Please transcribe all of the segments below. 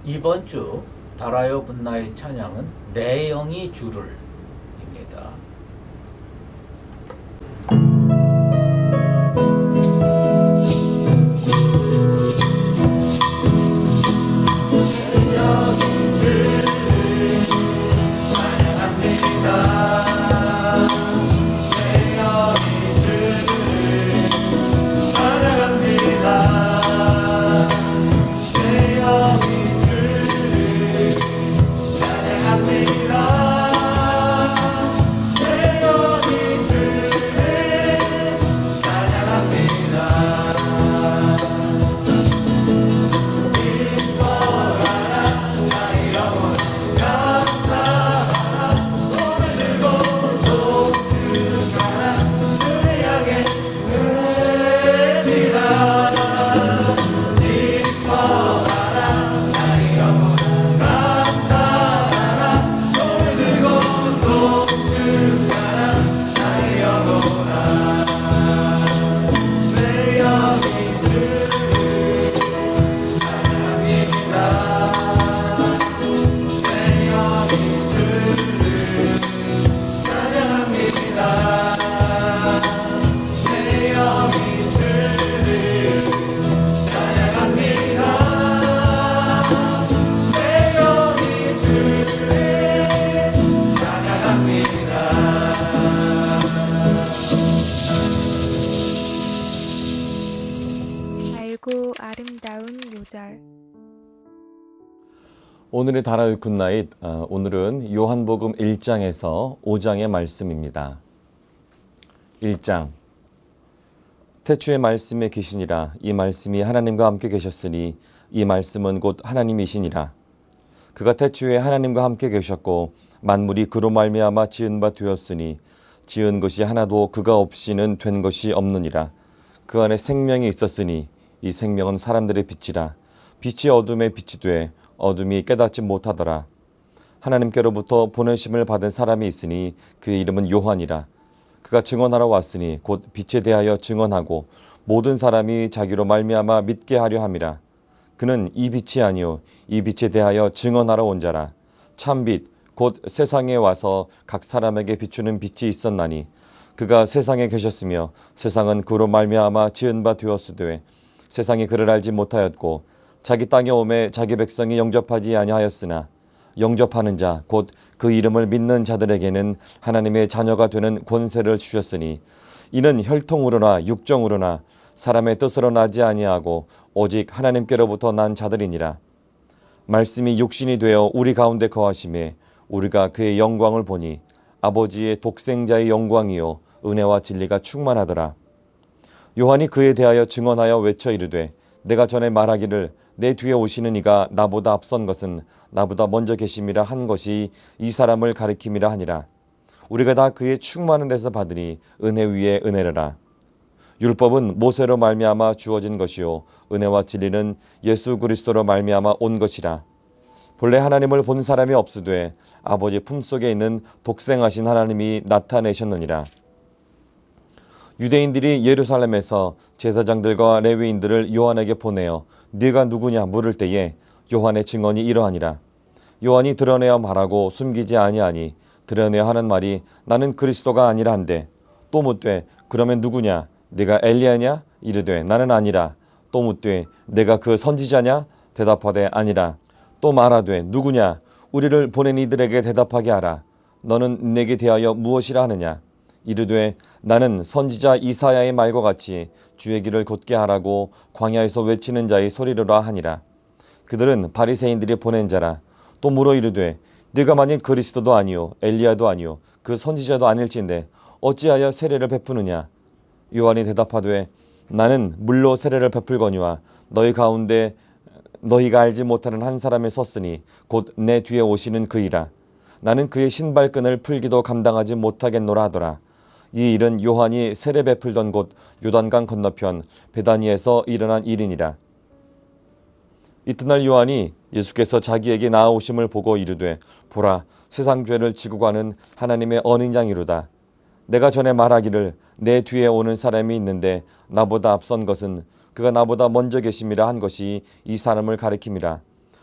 이번 주 달아요 굿나잇 찬양은 내 영이 주를 입니다. 밝고 아름다운 요절. 오늘의 달아요 굿나잇, 오늘은 요한복음 1장에서 5장의 말씀입니다. 1장. 태초에 말씀에 계시니라. 이 말씀이 하나님과 함께 계셨으니 이 말씀은 곧 하나님이시니라. 그가 태초에 하나님과 함께 계셨고 만물이 그로 말미암아 지은 바 되었으니 지은 것이 하나도 그가 없이는 된 것이 없느니라. 그 안에 생명이 있었으니 이 생명은 사람들의 빛이라. 빛이 어둠에 빛이 돼 어둠이 깨닫지 못하더라. 하나님께로부터 보내심을 받은 사람이 있으니 그의 이름은 요한이라. 그가 증언하러 왔으니 곧 빛에 대하여 증언하고 모든 사람이 자기로 말미암아 믿게 하려 함이라. 그는 이 빛이 아니요 이 빛에 대하여 증언하러 온 자라. 참빛 곧 세상에 와서 각 사람에게 비추는 빛이 있었나니 그가 세상에 계셨으며 세상은 그로 말미암아 지은 바 되었으되 세상이 그를 알지 못하였고 자기 땅에 오매 자기 백성이 영접하지 아니하였으나 영접하는 자 곧 그 이름을 믿는 자들에게는 하나님의 자녀가 되는 권세를 주셨으니 이는 혈통으로나 육정으로나 사람의 뜻으로 나지 아니하고 오직 하나님께로부터 난 자들이니라. 말씀이 육신이 되어 우리 가운데 거하심에 우리가 그의 영광을 보니 아버지의 독생자의 영광이요 은혜와 진리가 충만하더라. 요한이 그에 대하여 증언하여 외쳐 이르되 내가 전에 말하기를 내 뒤에 오시는 이가 나보다 앞선 것은 나보다 먼저 계심이라 한 것이 이 사람을 가리킴이라 하니라. 우리가 다 그의 충만한 데서 받으니 은혜 위에 은혜라. 율법은 모세로 말미암아 주어진 것이요 은혜와 진리는 예수 그리스도로 말미암아 온 것이라. 본래 하나님을 본 사람이 없으되 아버지 품속에 있는 독생하신 하나님이 나타내셨느니라. 유대인들이 예루살렘에서 제사장들과 레위인들을 요한에게 보내어 네가 누구냐 물을 때에 요한의 증언이 이러하니라. 요한이 드러내어 말하고 숨기지 아니하니 드러내어 하는 말이 나는 그리스도가 아니라 한데 또 묻되 그러면 누구냐 네가 엘리야냐 이르되 나는 아니라. 또 묻되 내가 그 선지자냐 대답하되 아니라. 또 말하되 누구냐 우리를 보낸 이들에게 대답하게 하라. 너는 내게 대하여 무엇이라 하느냐 이르되 나는 선지자 이사야의 말과 같이 주의 길을 곧게 하라고 광야에서 외치는 자의 소리로라 하니라. 그들은 바리새인들이 보낸 자라. 또 물어 이르되 네가 만일 그리스도도 아니요 엘리야도 아니요 그 선지자도 아닐진데 어찌하여 세례를 베푸느냐. 요한이 대답하되 나는 물로 세례를 베풀거니와 너희 가운데 너희가 알지 못하는 한 사람이 섰으니 곧 내 뒤에 오시는 그이라. 나는 그의 신발끈을 풀기도 감당하지 못하겠노라 하더라. 이 일은 요한이 세례 베풀던 곳 요단강 건너편 베다니에서 일어난 일이니라. 이튿날 요한이 예수께서 자기에게 나아오심을 보고 이르되 보라 세상 죄를 지고 가는 하나님의 언인장이로다. 내가 전에 말하기를 내 뒤에 오는 사람이 있는데 나보다 앞선 것은 그가 나보다 먼저 계심이라 한 것이 이 사람을 가리킴이라.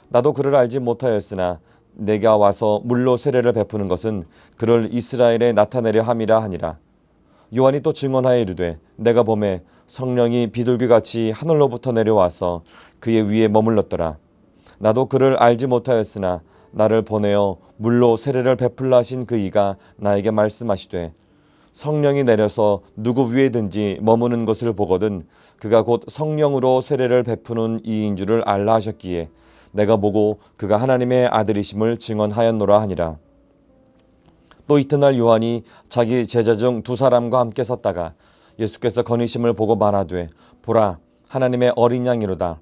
나도 그를 알지 못하였으나 내가 와서 물로 세례를 베푸는 것은 그를 이스라엘에 나타내려 함이라 하니라. 요한이 또 증언하여 이르되 내가 보매 성령이 비둘기같이 하늘로부터 내려와서 그의 위에 머물렀더라. 나도 그를 알지 못하였으나 나를 보내어 물로 세례를 베풀라 하신 그 이가 나에게 말씀하시되 성령이 내려서 누구 위에든지 머무는 것을 보거든 그가 곧 성령으로 세례를 베푸는 이인 줄을 알라 하셨기에 내가 보고 그가 하나님의 아들이심을 증언하였노라 하니라. 또 이튿날 요한이 자기 제자 중 두 사람과 함께 섰다가 예수께서 거니심을 보고 말하되 보라 하나님의 어린 양이로다.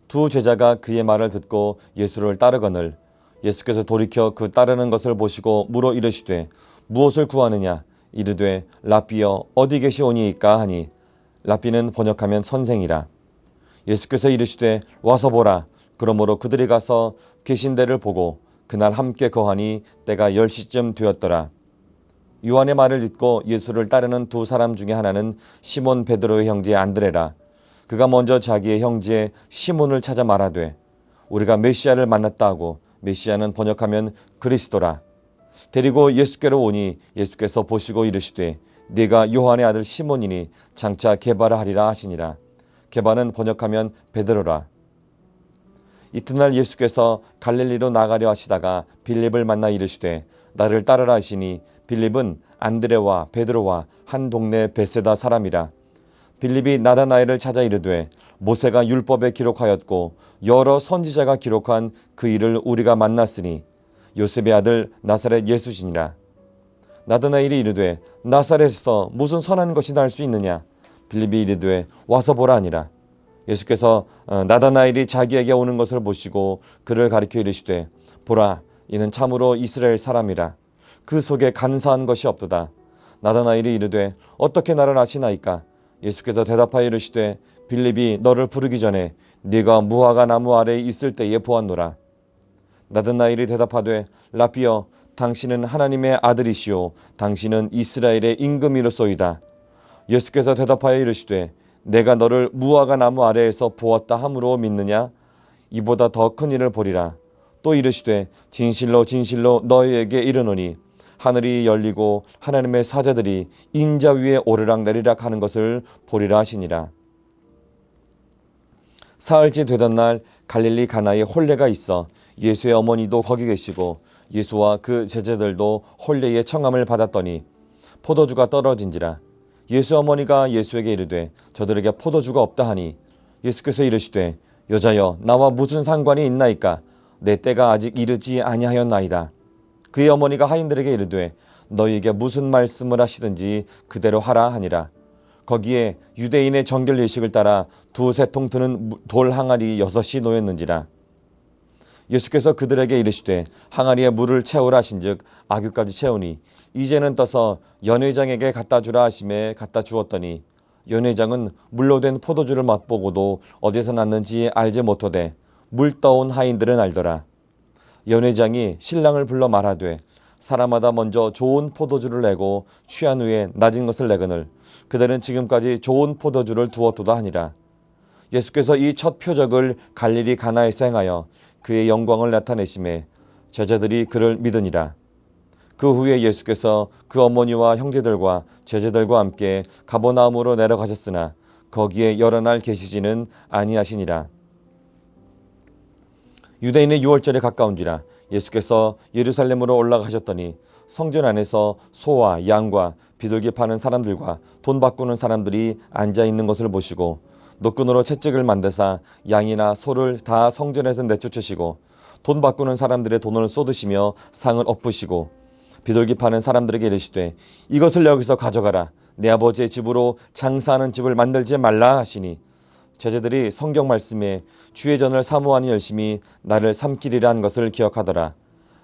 두 제자가 그의 말을 듣고 예수를 따르거늘 예수께서 돌이켜 그 따르는 것을 보시고 물어 이르시되 무엇을 구하느냐 이르되 랍비여 어디 계시오니이까 하니 랍비는 번역하면 선생이라. 예수께서 이르시되 와서 보라. 그러므로 그들이 가서 계신 데를 보고 그날 함께 거하니 때가 10시쯤 되었더라. 요한의 말을 듣고 예수를 따르는 두 사람 중에 하나는 시몬 베드로의 형제 안드레라. 그가 먼저 자기의 형제 시몬을 찾아 말하되 우리가 메시아를 만났다 하고 메시아는 번역하면 그리스도라. 데리고 예수께로 오니 예수께서 보시고 이르시되 네가 요한의 아들 시몬이니 장차 게바라 하리라 하시니라. 게바는 번역하면 베드로라. 이튿날 예수께서 갈릴리로 나가려 하시다가 빌립을 만나 이르시되 나를 따르라 하시니 빌립은 안드레와 베드로와 한 동네 베세다 사람이라. 빌립이 나다나엘을 찾아 이르되 모세가 율법에 기록하였고 여러 선지자가 기록한 그 일을 우리가 만났으니 요셉의 아들 나사렛 예수시니라. 나다나엘이 이르되 나사렛에서 무슨 선한 것이 날 수 있느냐. 빌립이 이르되 와서 보라 하니라. 예수께서 나다나엘이 자기에게 오는 것을 보시고 그를 가리켜 이르시되 보라 이는 참으로 이스라엘 사람이라. 그 속에 간사한 것이 없도다. 나다나엘이 이르되 어떻게 나를 아시나이까. 예수께서 대답하여 이르시되 빌립이 너를 부르기 전에 네가 무화과 나무 아래에 있을 때에 보았노라. 나다나엘이 대답하되 랍비여 당신은 하나님의 아들이시오 당신은 이스라엘의 임금이로소이다. 예수께서 대답하여 이르시되 내가 너를 무화과 나무 아래에서 보았다 함으로 믿느냐. 이보다 더 큰 일을 보리라. 또 이르시되 진실로 진실로 너희에게 이르노니 하늘이 열리고 하나님의 사자들이 인자 위에 오르락내리락 하는 것을 보리라 하시니라. 사흘째 되던 날 갈릴리 가나에 혼례가 있어 예수의 어머니도 거기 계시고 예수와 그 제자들도 혼례의 청함을 받았더니 포도주가 떨어진지라. 예수 어머니가 예수에게 이르되 저들에게 포도주가 없다 하니 예수께서 이르시되 여자여 나와 무슨 상관이 있나이까. 내 때가 아직 이르지 아니하였나이다. 그의 어머니가 하인들에게 이르되 너희에게 무슨 말씀을 하시든지 그대로 하라 하니라. 거기에 유대인의 정결 예식을 따라 두세 통 드는 돌 항아리 6이 놓였는지라. 예수께서 그들에게 이르시되 항아리에 물을 채우라 하신즉 아귀까지 채우니 이제는 떠서 연회장에게 갖다 주라 하심에 갖다 주었더니 연회장은 물로 된 포도주를 맛보고도 어디서 났는지 알지 못하되 물 떠온 하인들은 알더라. 연회장이 신랑을 불러 말하되 사람마다 먼저 좋은 포도주를 내고 취한 후에 낮은 것을 내거늘 그들은 지금까지 좋은 포도주를 두었도다 하니라. 예수께서 이 첫 표적을 갈릴리 가나에서 행하여 그의 영광을 나타내심에 제자들이 그를 믿으니라. 그 후에 예수께서 그 어머니와 형제들과 제자들과 함께 가버나움으로 내려가셨으나 거기에 여러 날 계시지는 아니하시니라. 유대인의 유월절에 가까운지라 예수께서 예루살렘으로 올라가셨더니 성전 안에서 소와 양과 비둘기 파는 사람들과 돈 바꾸는 사람들이 앉아 있는 것을 보시고 노끈으로 채찍을 만드사 양이나 소를 다 성전에서 내쫓으시고 돈 바꾸는 사람들의 돈을 쏟으시며 상을 엎으시고 비둘기 파는 사람들에게 이르시되 이것을 여기서 가져가라. 내 아버지의 집으로 장사하는 집을 만들지 말라 하시니 제자들이 성경 말씀에 주의 전을 사모하니 열심히 나를 삼키리라 한 것을 기억하더라.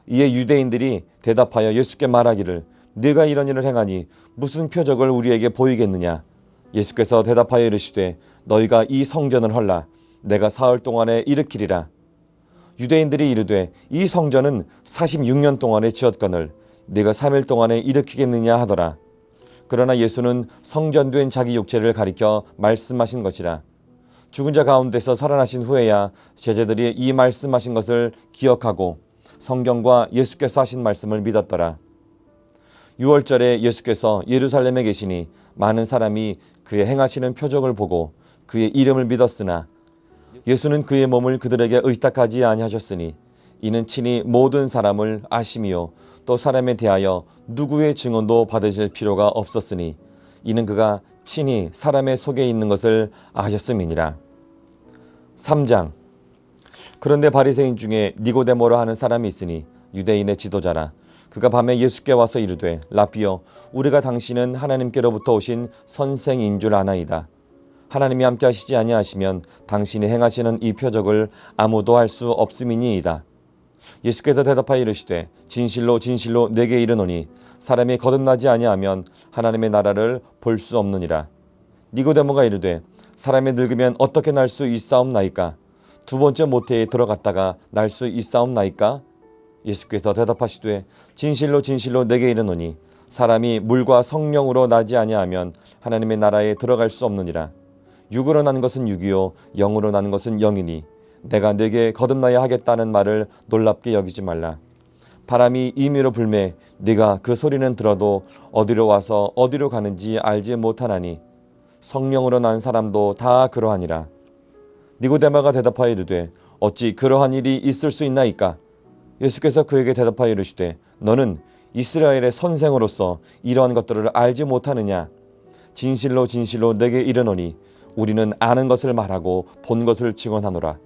이에 유대인들이 대답하여 예수께 말하기를 네가 이런 일을 행하니 무슨 표적을 우리에게 보이겠느냐. 예수께서 대답하여 이르시되 너희가 이 성전을 헐라. 내가 사흘 동안에 일으키리라. 유대인들이 이르되 이 성전은 46년 동안에 지었거늘 네가 3일 동안에 일으키겠느냐 하더라. 그러나 예수는 성전된 자기 육체를 가리켜 말씀하신 것이라. 죽은 자 가운데서 살아나신 후에야 제자들이 이 말씀하신 것을 기억하고 성경과 예수께서 하신 말씀을 믿었더라. 6월절에 예수께서 예루살렘에 계시니 많은 사람이 그의 행하시는 표적을 보고 그의 이름을 믿었으나 예수는 그의 몸을 그들에게 의탁하지 아니하셨으니 이는 친히 모든 사람을 아심이요 또 사람에 대하여 누구의 증언도 받으실 필요가 없었으니 이는 그가 친히 사람의 속에 있는 것을 아셨음이니라. 3장. 그런데 바리새인 중에 니고데모라 하는 사람이 있으니 유대인의 지도자라. 그가 밤에 예수께 와서 이르되 라삐여 우리가 당신은 하나님께로부터 오신 선생인 줄 아나이다. 하나님이 함께 하시지 아니하시면 당신이 행하시는 이 표적을 아무도 할 수 없음이니이다. 예수께서 대답하여 이르시되 진실로 진실로 내게 이르노니 사람이 거듭나지 아니하면 하나님의 나라를 볼 수 없느니라. 니고데모가 이르되 사람이 늙으면 어떻게 날 수 있사옵나이까? 두 번째 모태에 들어갔다가 날 수 있사옵나이까? 예수께서 대답하시되 진실로 진실로 내게 이르노니 사람이 물과 성령으로 나지 아니하면 하나님의 나라에 들어갈 수 없느니라. 육으로 난 것은 육이요 영으로 난 것은 영이니 내가 네게 거듭나야 하겠다는 말을 놀랍게 여기지 말라. 바람이 임의로 불매 네가 그 소리는 들어도 어디로 와서 어디로 가는지 알지 못하나니 성령으로 난 사람도 다 그러하니라. 니고데모가 대답하여 이르되 어찌 그러한 일이 있을 수 있나이까? 예수께서 그에게 대답하여 이르시되 너는 이스라엘의 선생으로서 이러한 것들을 알지 못하느냐? 진실로 진실로 내게 이르노니 우리는 아는 것을 말하고 본 것을 증언하노라.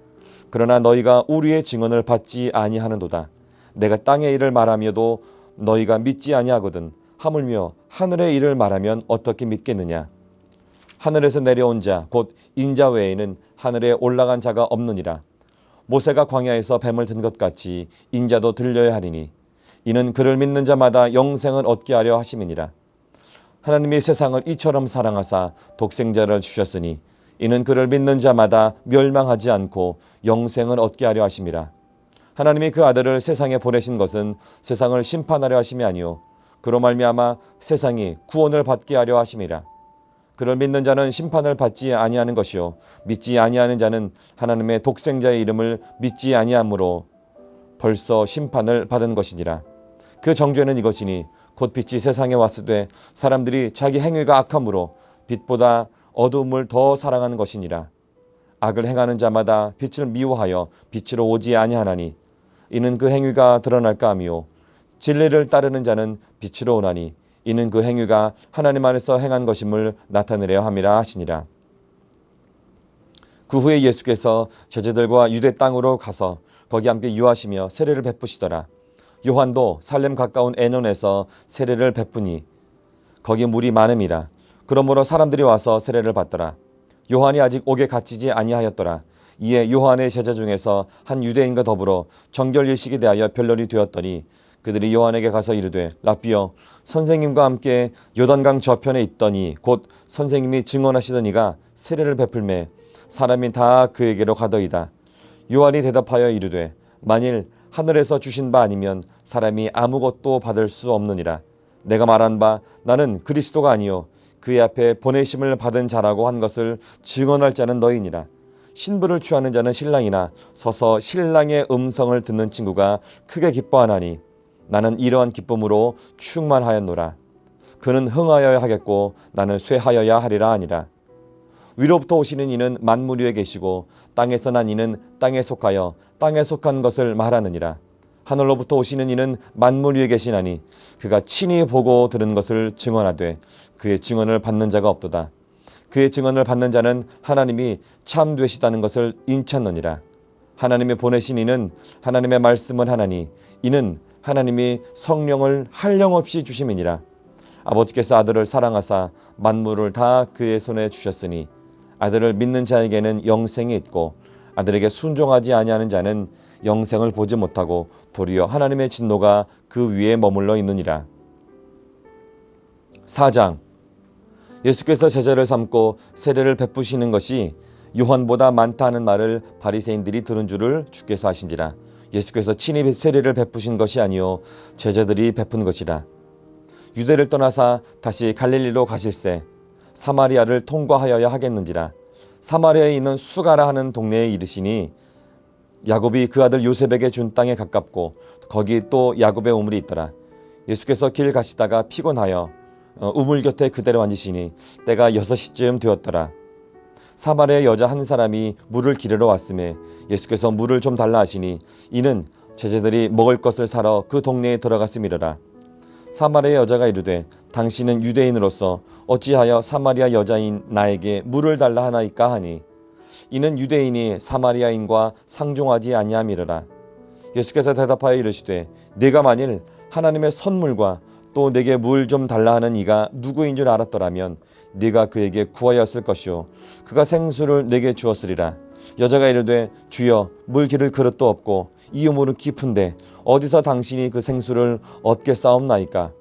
그러나 너희가 우리의 증언을 받지 아니하는도다. 내가 땅의 일을 말하며도 너희가 믿지 아니하거든. 하물며 하늘의 일을 말하면 어떻게 믿겠느냐? 하늘에서 내려온 자 곧 인자 외에는 하늘에 올라간 자가 없느니라. 모세가 광야에서 뱀을 든 것 같이 인자도 들려야 하리니 이는 그를 믿는 자마다 영생을 얻게 하려 하심이니라. 하나님이 세상을 이처럼 사랑하사 독생자를 주셨으니 이는 그를 믿는 자마다 멸망하지 않고 영생을 얻게 하려 하심이라. 하나님이 그 아들을 세상에 보내신 것은 세상을 심판하려 하심이 아니요 그로 말미암아 세상이 구원을 받게 하려 하심이라. 그를 믿는 자는 심판을 받지 아니하는 것이요 믿지 아니하는 자는 하나님의 독생자의 이름을 믿지 아니하므로 벌써 심판을 받은 것이니라. 그 정죄는 이것이니 곧 빛이 세상에 왔으되 사람들이 자기 행위가 악함으로 빛보다 어두움을 더 사랑하는 것이니라. 악을 행하는 자마다 빛을 미워하여 빛으로 오지 아니하나니 이는 그 행위가 드러날까 하미요 진리를 따르는 자는 빛으로 오나니 이는 그 행위가 하나님 안에서 행한 것임을 나타내려 함이라 하시니라. 그 후에 예수께서 제자들과 유대 땅으로 가서 거기 함께 유하시며 세례를 베푸시더라. 요한도 살렘 가까운 에논에서 세례를 베푸니 거기 물이 많음이라. 그러므로 사람들이 와서 세례를 받더라. 요한이 아직 옥에 갇히지 아니하였더라. 이에 요한의 제자 중에서 한 유대인과 더불어 정결 예식에 대하여 변론이 되었더니 그들이 요한에게 가서 이르되 라삐여 선생님과 함께 요단강 저편에 있더니 곧 선생님이 증언하시던 이가 세례를 베풀매 사람이 다 그에게로 가더이다. 요한이 대답하여 이르되 만일 하늘에서 주신 바 아니면 사람이 아무것도 받을 수 없느니라. 내가 말한 바 나는 그리스도가 아니요 그의 앞에 보내심을 받은 자라고 한 것을 증언할 자는 너희니라. 신부를 취하는 자는 신랑이나 서서 신랑의 음성을 듣는 친구가 크게 기뻐하나니 나는 이러한 기쁨으로 충만하였노라. 그는 흥하여야 하겠고 나는 쇠하여야 하리라 하니라. 위로부터 오시는 이는 만물 위에 계시고 땅에서 난 이는 땅에 속하여 땅에 속한 것을 말하느니라. 하늘로부터 오시는 이는 만물 위에 계시나니 그가 친히 보고 들은 것을 증언하되 그의 증언을 받는 자가 없도다. 그의 증언을 받는 자는 하나님이 참 되시다는 것을 인찾느니라. 하나님의 보내신 이는 하나님의 말씀을 하나니 이는 하나님이 성령을 한량없이 주심이니라. 아버지께서 아들을 사랑하사 만물을 다 그의 손에 주셨으니 아들을 믿는 자에게는 영생이 있고 아들에게 순종하지 아니하는 자는 영생을 보지 못하고 도리어 하나님의 진노가 그 위에 머물러 있느니라. 4장. 예수께서 제자를 삼고 세례를 베푸시는 것이 요한보다 많다 하는 말을 바리새인들이 들은 줄을 주께서 아신지라. 예수께서 친히 세례를 베푸신 것이 아니요 제자들이 베푼 것이라. 유대를 떠나사 다시 갈릴리로 가실새 사마리아를 통과하여야 하겠는지라. 사마리아에 있는 수가라 하는 동네에 이르시니 야곱이 그 아들 요셉에게 준 땅에 가깝고 거기 또 야곱의 우물이 있더라. 예수께서 길 가시다가 피곤하여 우물 곁에 그대로 앉으시니 때가 6시쯤 되었더라. 사마리아 여자 한 사람이 물을 기르러 왔음에 예수께서 물을 좀 달라 하시니 이는 제자들이 먹을 것을 사러 그 동네에 들어갔음이러라. 사마리아 여자가 이르되 당신은 유대인으로서 어찌하여 사마리아 여자인 나에게 물을 달라 하나이까 하니 이는 유대인이 사마리아인과 상종하지 아니함이러라. 예수께서 대답하여 이르시되 네가 만일 하나님의 선물과 또 내게 물 좀 달라 하는 이가 누구인 줄 알았더라면 네가 그에게 구하였을 것이요 그가 생수를 내게 주었으리라. 여자가 이르되 주여 물 기를 그릇도 없고 이 우물은 깊은데 어디서 당신이 그 생수를 얻게 싸움나이까.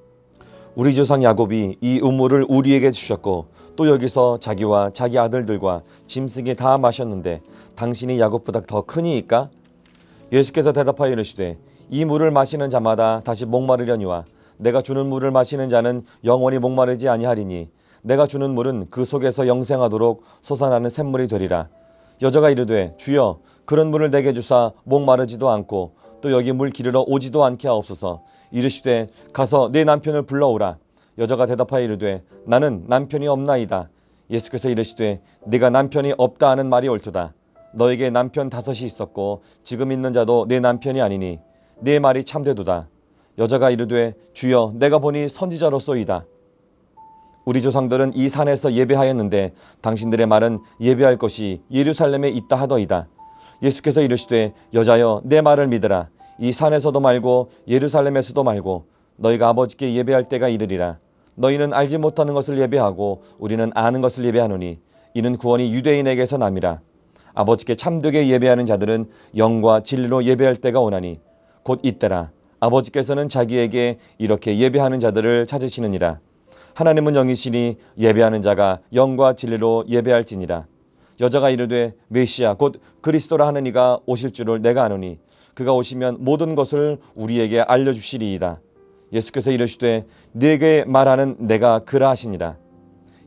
우리 조상 야곱이 이 우물을 우리에게 주셨고 또 여기서 자기와 자기 아들들과 짐승이 다 마셨는데 당신이 야곱보다 더 크니이까. 예수께서 대답하여 이르시되 이 물을 마시는 자마다 다시 목마르려니와 내가 주는 물을 마시는 자는 영원히 목마르지 아니하리니 내가 주는 물은 그 속에서 영생하도록 솟아나는 샘물이 되리라. 여자가 이르되 주여 그런 물을 내게 주사 목마르지도 않고 또 여기 물 기르러 오지도 않게 하옵소서. 이르시되 가서 네 남편을 불러오라. 여자가 대답하여 이르되 나는 남편이 없나이다. 예수께서 이르시되 네가 남편이 없다 하는 말이 옳도다. 너에게 남편 5이 있었고 지금 있는 자도 네 남편이 아니니 네 말이 참되도다. 여자가 이르되 주여 내가 보니 선지자로소이다. 우리 조상들은 이 산에서 예배하였는데 당신들의 말은 예배할 것이 예루살렘에 있다 하더이다. 예수께서 이르시되 여자여 내 말을 믿으라. 이 산에서도 말고 예루살렘에서도 말고 너희가 아버지께 예배할 때가 이르리라. 너희는 알지 못하는 것을 예배하고 우리는 아는 것을 예배하노니 이는 구원이 유대인에게서 남이라. 아버지께 참되게 예배하는 자들은 영과 진리로 예배할 때가 오나니 곧 이때라. 아버지께서는 자기에게 이렇게 예배하는 자들을 찾으시느니라. 하나님은 영이시니 예배하는 자가 영과 진리로 예배할지니라. 여자가 이르되 메시아 곧 그리스도라 하는 이가 오실 줄을 내가 아노니 그가 오시면 모든 것을 우리에게 알려주시리이다. 예수께서 이르시되 네게 말하는 내가 그라 하시니라.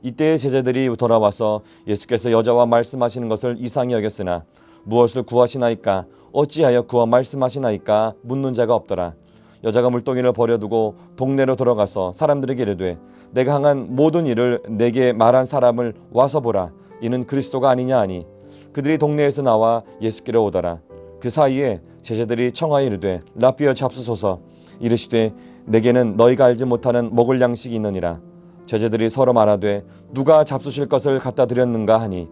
이때의 제자들이 돌아와서 예수께서 여자와 말씀하시는 것을 이상히 여겼으나 무엇을 구하시나이까 어찌하여 구하 말씀하시나이까 묻는 자가 없더라. 여자가 물동이를 버려두고 동네로 들어가서 사람들에게 이르되 내가 행한 모든 일을 내게 말한 사람을 와서 보라. 이는 그리스도가 아니냐 하니 그들이 동네에서 나와 예수께로 오더라. 그 사이에 제자들이 청하여 이르되 라삐어 잡수소서. 이르시되 내게는 너희가 알지 못하는 먹을 양식이 있느니라. 제자들이 서로 말하되 누가 잡수실 것을 갖다 드렸는가 하니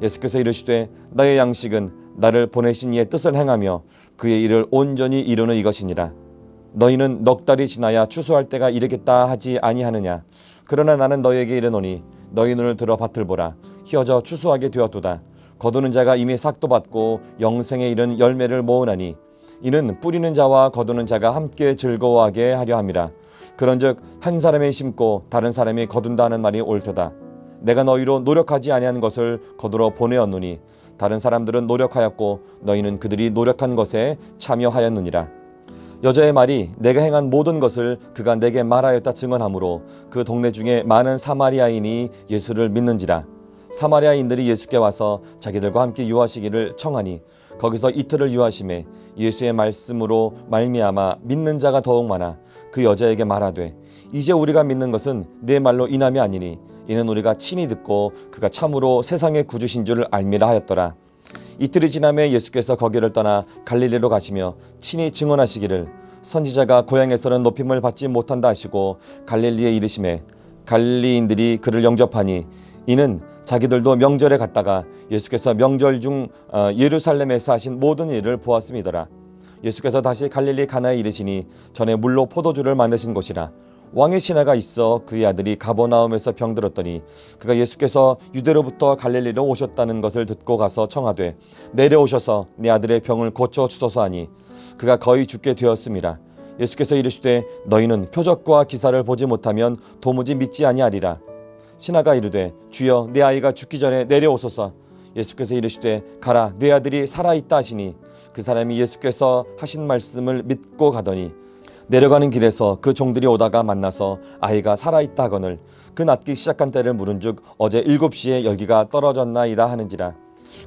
예수께서 이르시되 나의 양식은 나를 보내신 이의 뜻을 행하며 그의 일을 온전히 이루는 이것이니라. 너희는 넉 달이 지나야 추수할 때가 이르겠다 하지 아니하느냐. 그러나 나는 너희에게 이르노니 너희 눈을 들어 밭을 보라. 희어져 추수하게 되었도다. 거두는 자가 이미 삭도 받고 영생에 이른 열매를 모으나니 이는 뿌리는 자와 거두는 자가 함께 즐거워하게 하려 함이라. 그런즉 한 사람이 심고 다른 사람이 거둔다 하는 말이 옳도다. 내가 너희로 노력하지 아니한 것을 거두러 보내었노니 다른 사람들은 노력하였고 너희는 그들이 노력한 것에 참여하였느니라. 여자의 말이 내가 행한 모든 것을 그가 내게 말하였다 증언하므로 그 동네 중에 많은 사마리아인이 예수를 믿는지라. 사마리아인들이 예수께 와서 자기들과 함께 유하시기를 청하니 거기서 이틀을 유하심에 예수의 말씀으로 말미암아 믿는 자가 더욱 많아 그 여자에게 말하되 이제 우리가 믿는 것은 네 말로 인함이 아니니 이는 우리가 친히 듣고 그가 참으로 세상의 구주신 줄을 알미라 하였더라. 이틀이 지남에 예수께서 거기를 떠나 갈릴리로 가시며 친히 증언하시기를 선지자가 고향에서는 높임을 받지 못한다 하시고 갈릴리에 이르심에 갈릴리인들이 그를 영접하니 이는 자기들도 명절에 갔다가 예수께서 명절 중 예루살렘에서 하신 모든 일을 보았음이더라. 예수께서 다시 갈릴리 가나에 이르시니 전에 물로 포도주를 만드신 곳이라. 왕의 신하가 있어 그의 아들이 가버나움에서 병들었더니 그가 예수께서 유대로부터 갈릴리로 오셨다는 것을 듣고 가서 청하되 내려오셔서 내 아들의 병을 고쳐 주소서 하니 그가 거의 죽게 되었음이라. 예수께서 이르시되 너희는 표적과 기사를 보지 못하면 도무지 믿지 아니하리라. 신하가 이르되 주여 내 아이가 죽기 전에 내려오소서. 예수께서 이르시되 가라 내 아들이 살아있다 하시니 그 사람이 예수께서 하신 말씀을 믿고 가더니 내려가는 길에서 그 종들이 오다가 만나서 아이가 살아있다 하거늘 그 낫기 시작한 때를 물은즉 어제 7시에 열기가 떨어졌나이다 하는지라.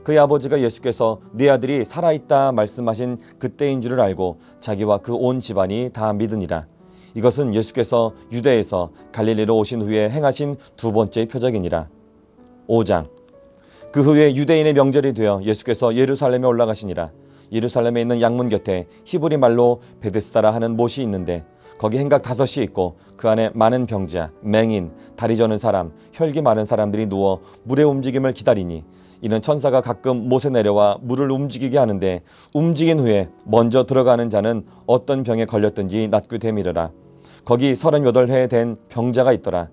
그의 아버지가 예수께서 네 아들이 살아있다 말씀하신 그때인 줄을 알고 자기와 그 온 집안이 다 믿으니라. 이것은 예수께서 유대에서 갈릴리로 오신 후에 행하신 두 번째 표적이니라. 5장. 그 후에 유대인의 명절이 되어 예수께서 예루살렘에 올라가시니라. 예루살렘에 있는 양문 곁에 히브리 말로 베데스다라 하는 못이 있는데 거기 행각 5이 있고 그 안에 많은 병자, 맹인, 다리 저는 사람, 혈기 많은 사람들이 누워 물의 움직임을 기다리니 이는 천사가 가끔 못에 내려와 물을 움직이게 하는데 움직인 후에 먼저 들어가는 자는 어떤 병에 걸렸든지 낫게 되밀으라. 거기 38해 된 병자가 있더라.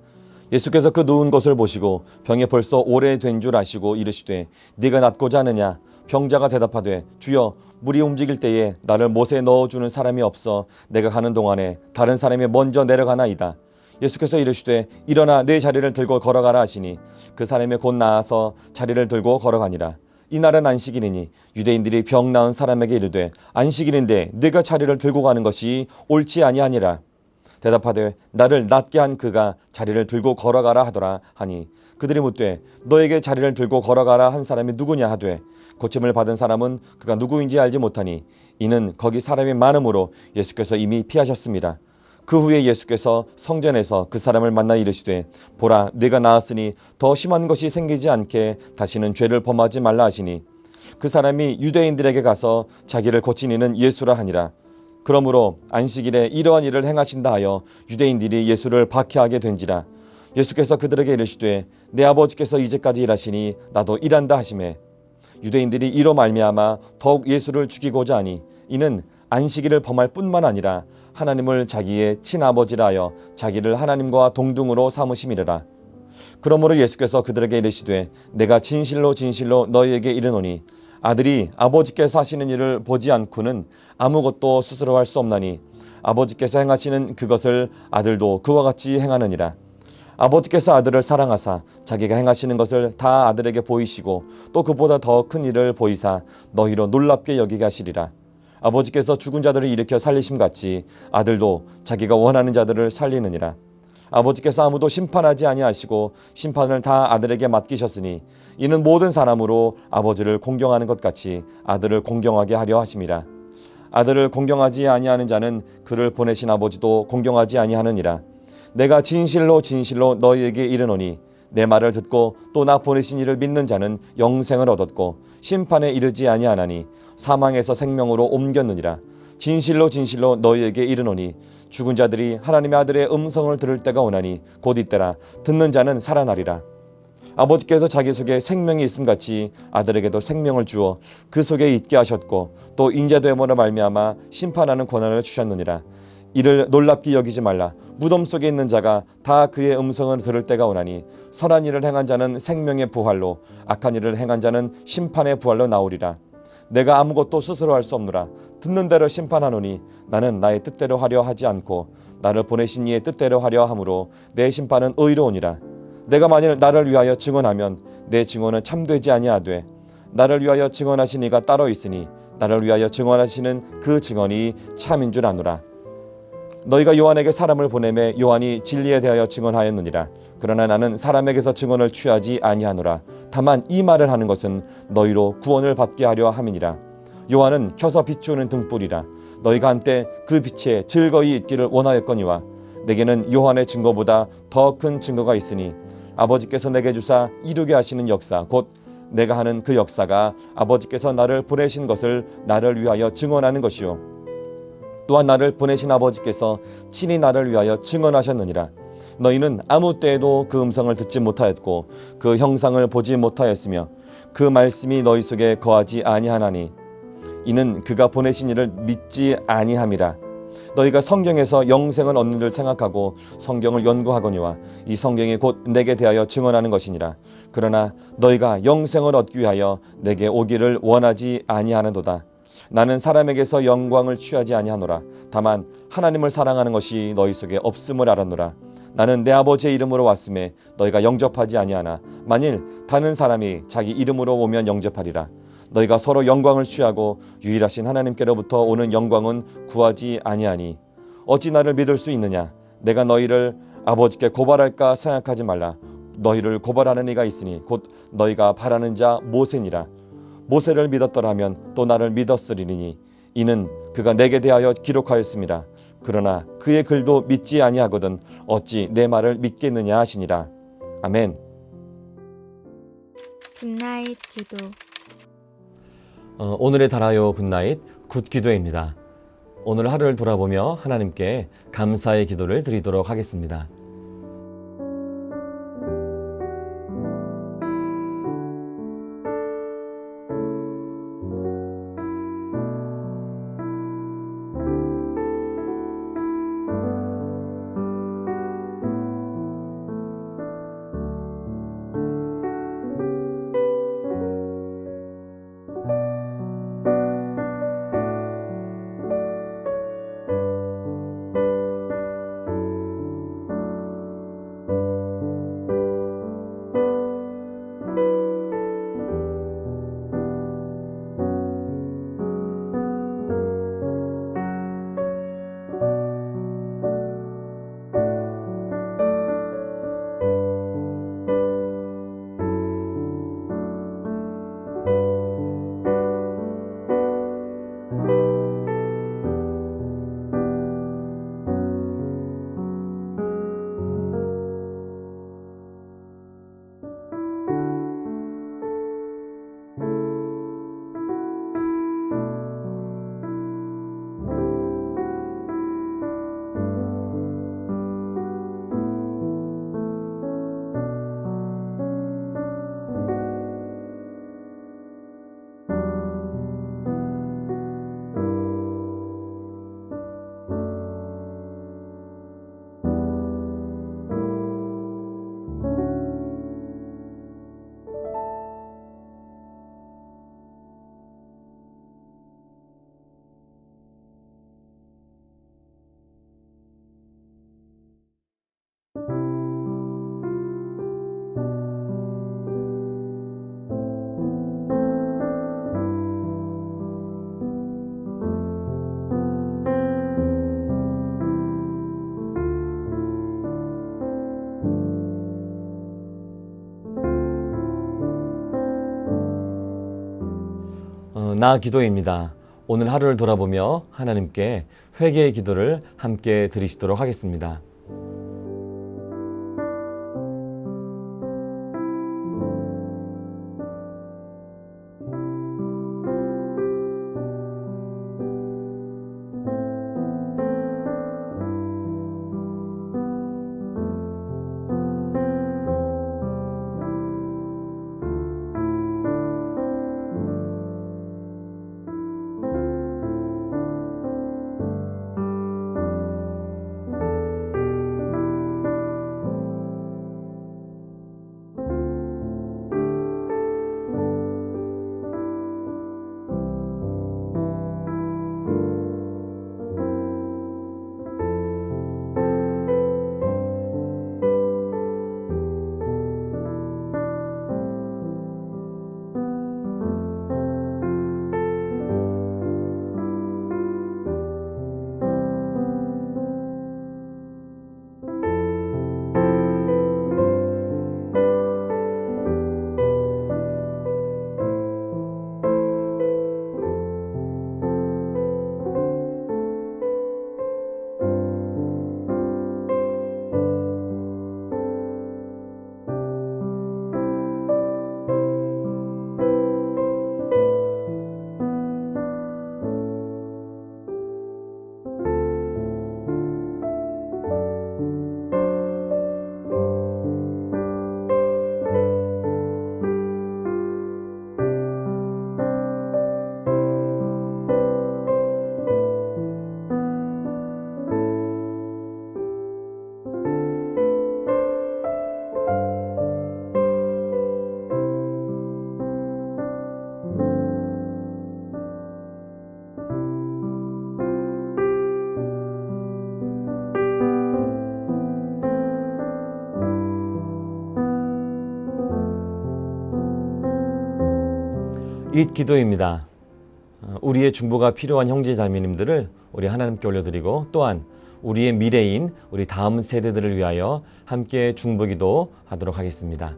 예수께서 그 누운 것을 보시고 병이 벌써 오래된 줄 아시고 이르시되 네가 낫고자 하느냐? 병자가 대답하되 주여 물이 움직일 때에 나를 못에 넣어주는 사람이 없어 내가 가는 동안에 다른 사람이 먼저 내려가나이다. 예수께서 이르시되 일어나 내 자리를 들고 걸어가라 하시니 그 사람이 곧 나아서 자리를 들고 걸어가니라. 이날은 안식일이니 유대인들이 병 나은 사람에게 이르되 안식일인데 네가 자리를 들고 가는 것이 옳지 아니하니라. 대답하되 나를 낫게 한 그가 자리를 들고 걸어가라 하더라 하니 그들이 묻되 너에게 자리를 들고 걸어가라 한 사람이 누구냐 하되 고침을 받은 사람은 그가 누구인지 알지 못하니 이는 거기 사람이 많음으로 예수께서 이미 피하셨습니다. 그 후에 예수께서 성전에서 그 사람을 만나 이르시되 보라 네가 나았으니 더 심한 것이 생기지 않게 다시는 죄를 범하지 말라 하시니 그 사람이 유대인들에게 가서 자기를 고친 이는 예수라 하니라. 그러므로 안식일에 이러한 일을 행하신다 하여 유대인들이 예수를 박해하게 된지라. 예수께서 그들에게 이르시되 내 아버지께서 이제까지 일하시니 나도 일한다 하시매 유대인들이 이로 말미암아 더욱 예수를 죽이고자 하니 이는 안식일을 범할 뿐만 아니라 하나님을 자기의 친아버지라 하여 자기를 하나님과 동등으로 삼으심이라. 그러므로 예수께서 그들에게 이르시되 내가 진실로 진실로 너희에게 이르노니 아들이 아버지께서 하시는 일을 보지 않고는 아무것도 스스로 할 수 없나니 아버지께서 행하시는 그것을 아들도 그와 같이 행하느니라. 아버지께서 아들을 사랑하사 자기가 행하시는 것을 다 아들에게 보이시고 또 그보다 더 큰 일을 보이사 너희로 놀랍게 여기게 하시리라. 아버지께서 죽은 자들을 일으켜 살리심같이 아들도 자기가 원하는 자들을 살리느니라. 아버지께서 아무도 심판하지 아니하시고 심판을 다 아들에게 맡기셨으니 이는 모든 사람으로 아버지를 공경하는 것 같이 아들을 공경하게 하려 하심이라. 아들을 공경하지 아니하는 자는 그를 보내신 아버지도 공경하지 아니하느니라. 내가 진실로 진실로 너희에게 이르노니 내 말을 듣고 또 나 보내신 이를 믿는 자는 영생을 얻었고 심판에 이르지 아니하나니 사망에서 생명으로 옮겼느니라. 진실로 진실로 너희에게 이르노니 죽은 자들이 하나님의 아들의 음성을 들을 때가 오나니 곧 이때라. 듣는 자는 살아나리라. 아버지께서 자기 속에 생명이 있음같이 아들에게도 생명을 주어 그 속에 있게 하셨고 또 인자됨으로 말미암아 심판하는 권한을 주셨느니라. 이를 놀랍게 여기지 말라. 무덤 속에 있는 자가 다 그의 음성을 들을 때가 오나니 선한 일을 행한 자는 생명의 부활로 악한 일을 행한 자는 심판의 부활로 나오리라. 내가 아무것도 스스로 할 수 없노라. 듣는 대로 심판하노니 나는 나의 뜻대로 하려 하지 않고 나를 보내신 이의 뜻대로 하려 함으로 내 심판은 의로우니라. 내가 만일 나를 위하여 증언하면 내 증언은 참되지 아니하되 나를 위하여 증언하신 이가 따로 있으니 나를 위하여 증언하시는 그 증언이 참인 줄 아노라. 너희가 요한에게 사람을 보내매 요한이 진리에 대하여 증언하였느니라. 그러나 나는 사람에게서 증언을 취하지 아니하노라. 다만 이 말을 하는 것은 너희로 구원을 받게 하려 함이니라. 요한은 켜서 비추는 등불이라. 너희가 한때 그 빛에 즐거이 있기를 원하였거니와 내게는 요한의 증거보다 더 큰 증거가 있으니 아버지께서 내게 주사 이루게 하시는 역사 곧 내가 하는 그 역사가 아버지께서 나를 보내신 것을 나를 위하여 증언하는 것이요 또한 나를 보내신 아버지께서 친히 나를 위하여 증언하셨느니라. 너희는 아무 때에도 그 음성을 듣지 못하였고 그 형상을 보지 못하였으며 그 말씀이 너희 속에 거하지 아니하나니 이는 그가 보내신 이를 믿지 아니함이라. 너희가 성경에서 영생을 얻는 줄 생각하고 성경을 연구하거니와 이 성경이 곧 내게 대하여 증언하는 것이니라. 그러나 너희가 영생을 얻기 위하여 내게 오기를 원하지 아니하는도다. 나는 사람에게서 영광을 취하지 아니하노라. 다만 하나님을 사랑하는 것이 너희 속에 없음을 알았노라. 나는 내 아버지의 이름으로 왔음에 너희가 영접하지 아니하나 만일 다른 사람이 자기 이름으로 오면 영접하리라. 너희가 서로 영광을 취하고 유일하신 하나님께로부터 오는 영광은 구하지 아니하니 어찌 나를 믿을 수 있느냐? 내가 너희를 아버지께 고발할까 생각하지 말라. 너희를 고발하는 이가 있으니 곧 너희가 바라는 자 모세니라. 모세를 믿었더라면 또 나를 믿었으리니 이는 그가 내게 대하여 기록하였음이라. 그러나 그의 글도 믿지 아니하거든 어찌 내 말을 믿겠느냐 하시니라. 아멘. 굿나잇 기도. 오늘의 달아요 굿나잇 굿기도입니다. 오늘 하루를 돌아보며 하나님께 감사의 기도를 드리도록 하겠습니다. 나 기도입니다. 오늘 하루를 돌아보며 하나님께 회개의 기도를 함께 드리시도록 하겠습니다. 잇 기도입니다. 우리의 중보가 필요한 형제 자매님들을 우리 하나님께 올려드리고 또한 우리의 미래인 우리 다음 세대들을 위하여 함께 중보기도 하도록 하겠습니다.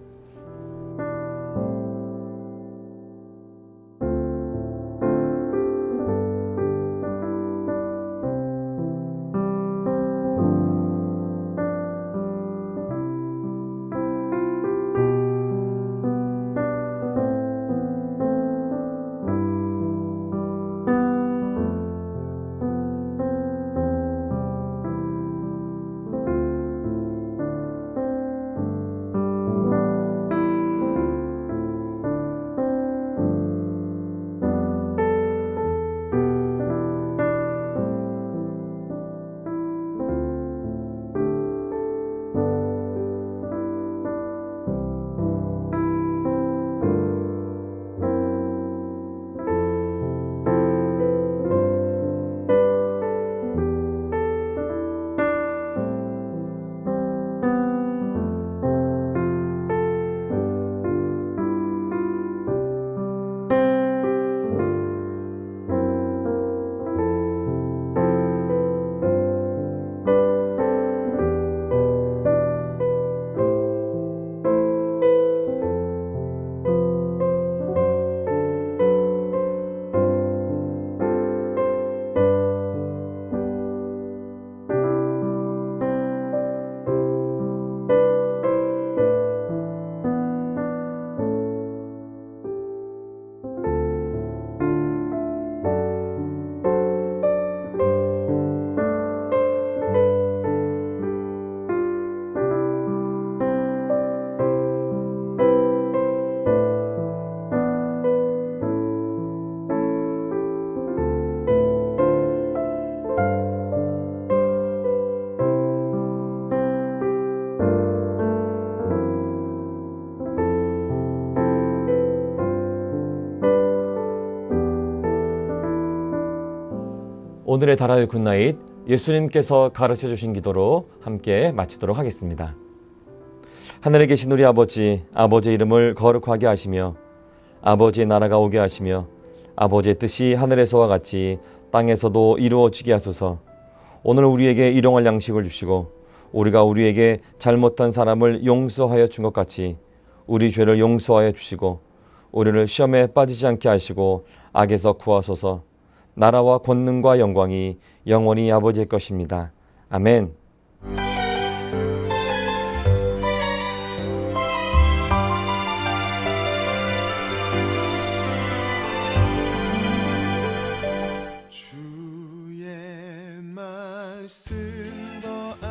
오늘의 다라의 굿나잇, 예수님께서 가르쳐 주신 기도로 함께 마치도록 하겠습니다. 하늘에 계신 우리 아버지, 아버지의 이름을 거룩하게 하시며 아버지의 나라가 오게 하시며 아버지의 뜻이 하늘에서와 같이 땅에서도 이루어지게 하소서. 오늘 우리에게 일용할 양식을 주시고 우리가 우리에게 잘못한 사람을 용서하여 준 것 같이 우리 죄를 용서하여 주시고 우리를 시험에 빠지지 않게 하시고 악에서 구하소서. 나라와 권능과 영광이 영원히 아버지의 것입니다. 아멘. 주의 말씀 더